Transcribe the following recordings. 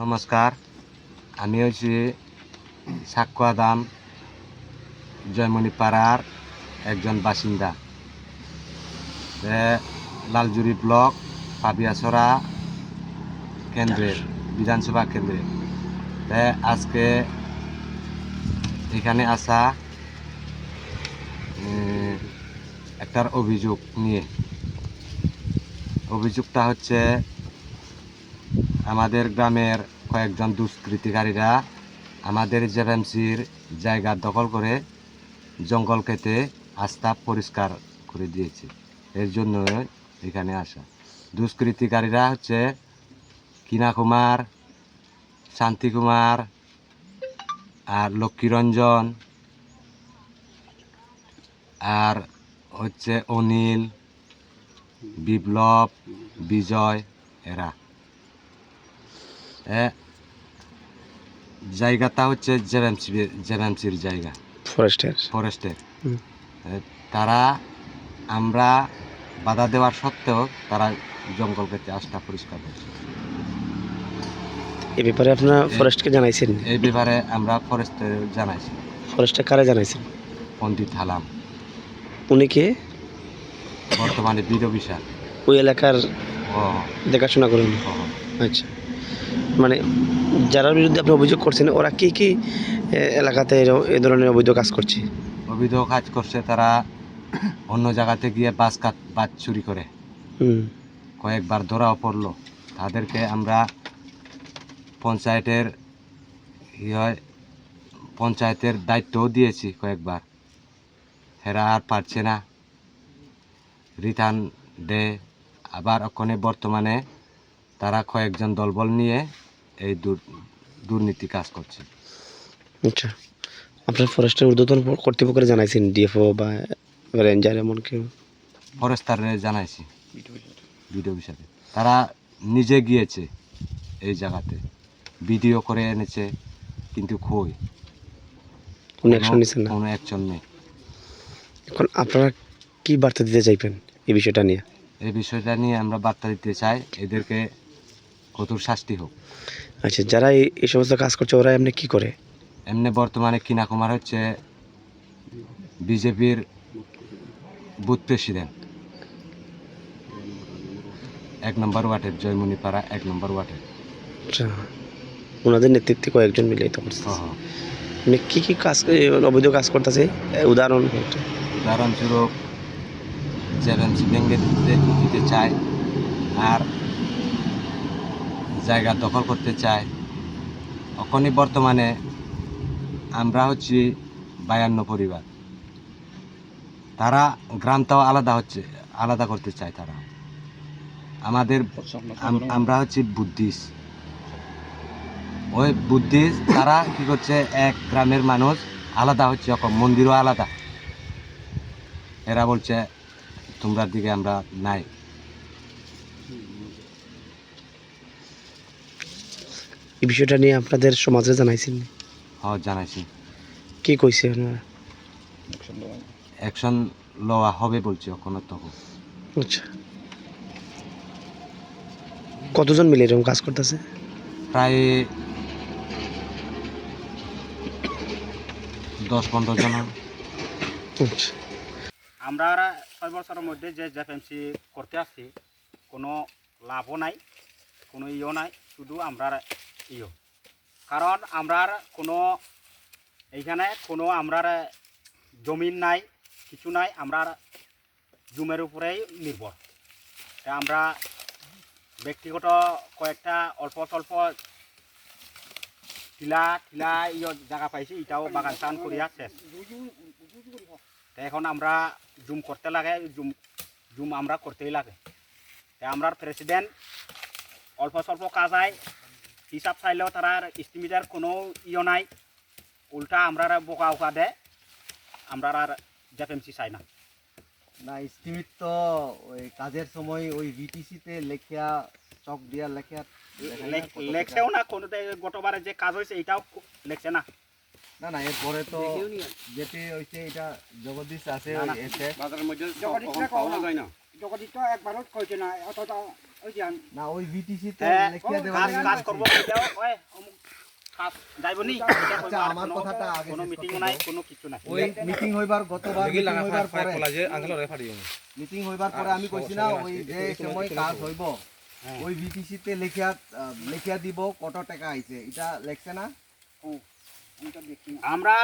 নমস্কার, আমি হচ্ছি সাক্কুয়াদাম জয়মণিপাড়ার একজন বাসিন্দা। লালজুরি ব্লক পাবিয়াছড়া কেন্দ্রের বিধানসভা কেন্দ্রে আজকে এখানে আসা একটার অভিযোগ নিয়ে। অভিযোগটা হচ্ছে আমাদের গ্রামের কয়েকজন দুষ্কৃতিকারীরা আমাদের জেএমসির জায়গা দখল করে জঙ্গল কেটে রাস্তা পরিষ্কার করে দিয়েছে। এর জন্য এখানে আসা। দুষ্কৃতিকারীরা হচ্ছে কিনা কুমার, শান্তি কুমার আর লক্ষ্মীরঞ্জন আর হচ্ছে অনিল, বিপ্লব, বিজয়। এরা জায়গাটা হচ্ছে জেএমসির জায়গা, ফরেস্টের। তারা আমরা বাধা দেওয়ার সত্ত্বেও তারা জঙ্গল কেটে রাস্তা পরিষ্কার করছে। এই ব্যাপারে আপনারা ফরেস্টকে জানাইছেন? এই ব্যাপারে আমরা ফরেস্টে জানাইছি। ফরেস্টে কারে জানাইছেন? পণ্ডিত হালাম, উনি কে? বর্তমানে বিডিও স্যার। ওই এলাকার ও দেখাশোনা করেন? আচ্ছা, মানে যারা বিরুদ্ধে আপনি অভিযোগ করছেন ওরা কি কি এলাকাতে এই ধরনের অবৈধ কাজ করছে? অবৈধ কাজ করছে তারা অন্য জায়গাতে গিয়ে বাস চুরি করে। কয়েকবার ধরাও পড়লো। তাদেরকে আমরা পঞ্চায়েতের দায়িত্বও দিয়েছি কয়েকবার। এরা আর পারছে না, রিটার্ন দে। আবার ওখানে বর্তমানে তারা কয়েকজন দলবল নিয়ে এই দুর্নীতি কাজ করছে। আচ্ছা, আপনার ফরেস্টের ঊর্ধ্বতন কর্তৃপক্ষকে জানাইছেন? ডিএফও বা রেঞ্জার এমন কেউ? ফরেস্টারে জানাইছি, বিডিও হিসাবে। তারা নিজে গিয়েছে এই জায়গাতে, ভিডিও করে এনেছে, কিন্তু কোনো অ্যাকশন নিচ্ছেন না? কোনো অ্যাকশন নেই। এখন আপনারা কি বার্তা দিতে চাইবেন এই বিষয়টা নিয়ে? এই বিষয়টা নিয়ে আমরা বার্তা দিতে চাই, এদেরকে কঠোর শাস্তি হোক। আচ্ছা, যারা এই সমস্ত কাজ করছে ওরা এমনি কি করে? এমনি বর্তমানে কিনা কুমার হচ্ছে বিজেপির বুথ প্রেসিডেন্ট, 1 নম্বর ওয়ার্ডের, জয়মণিপাড়া 1 নম্বর ওয়ার্ডের। আচ্ছা, ওনাদের নেতৃত্বে কয়েকজন মিলে এটা করছে। মানে কী কী কাজ, অবৈধ কাজ করতেছে? উদাহরণস্বরূপ জেএমসি ভেঙে দিতে চায়, আর জায়গা দখল করতে চায়। ওখানে বর্তমানে আমরা হচ্ছি 52 পরিবার। তারা গ্রামটাও আলাদা করতে চায় তারা। আমরা হচ্ছি বুদ্ধিস্ট। ওই বুদ্ধিস্ট তারা কি করছে, এক গ্রামের মানুষ আলাদা হচ্ছে, মন্দিরও আলাদা। এরা বলছে তোমরা দিকে আমরা নাই। এই বিষয়টা নিয়ে আপনাদের সমাজে জানাইছেন? হ্যাঁ, জানাইছি। কি কইছে ওনারা? অ্যাকশন লওয়া হবে বলছে এখনো তখন। আচ্ছা, কতজন মিলে এরকম কাজ করতেছে? প্রায় 10-15 জন। আচ্ছা, আমরা 6 বছরের মধ্যে যে জেএমসি করতে আসছি, কোনো লাভও নাই, কোনো ইও নাই, শুধু আমরা কারণ আমরা কোনো এইখানে কোনো আমরা জমিন নাই, কিছু নাই, আমরা জুমের উপরেই নির্ভর। আমরা ব্যক্তিগত কয়েকটা অল্প স্বল্প টিলা জায়গা পাইছি, এটাও বাগান টান করিয়া শেষ। এখন আমরা জুম করতে লাগে, জুম আমরা করতেই লাগে। আমরা প্রেসিডেন্ট অল্প স্বল্প কাজ হয়, হিসাব চাইলেও তারা এস্টিমেটের কোনো নাই, উল্টা আমরা বোকা উকা দেয়। আমরা আর জেএমসি চাই না। না, এস্টিমেট তো ওই কাজের সময় ওই ভিটিসিতে লেখা, চক দিয়া লেখছেও না, কোনো গতবারে যে কাজ হয়েছে এটাও লেখছে না। না না, এরপরে তো যেটি হয়েছে এটা জগদীশ আছে, বাজারের মধ্যে জগদীশ তো একবারও কইছে না, অত না ওই ভিটিসিতে হ্যাঁ, লেখিয়া দেওয়া কাজ লাগে কাজ না? করবো এটাও, ওই অমুক কাজ যাইব নি এটা আচ্ছা, কইবো, আর আমার কোনো- কথাটা আগে কোনো শেষ মিটিং করতে নাই, দাও। কোনো কিছু নাই। ওই মিটিং হইবার গতবার মিটিং হইবার পরে মিটিং হইবার পরে আমি কইছি না ওই যে সময় কাজ হইব হ্যাঁ। ওই ভিটিসিতে লেখিয়া দিব কত টাকা আইছে এটা লেখছে না? আমরা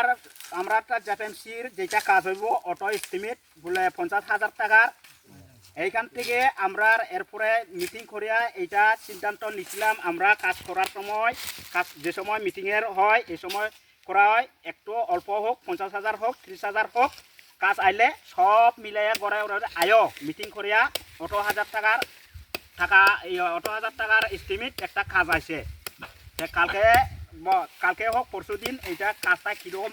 জেপিএমসির যেটা কাজ হইব অটো এস্টিমেট বলে 50,000 টাকার, এইখান থেকে আমরা এরপরে মিটিং করিয়া এইটা সিদ্ধান্ত নিছিলাম। আমরা কাজ করার সময়, কাজ যে সময় মিটিংয়ের হয় এই সময় করা হয়, একটু অল্প হোক, 50,000 হোক, 30,000 হোক, কাজ আইলে সব মিলাইয়া গড়ে আয়ো মিটিং করিয়া 18,000 টাকার এস্টিমেট একটা কাজ আইছে। কালকে হোক পরশু দিন এইটা কাজটা কীরকম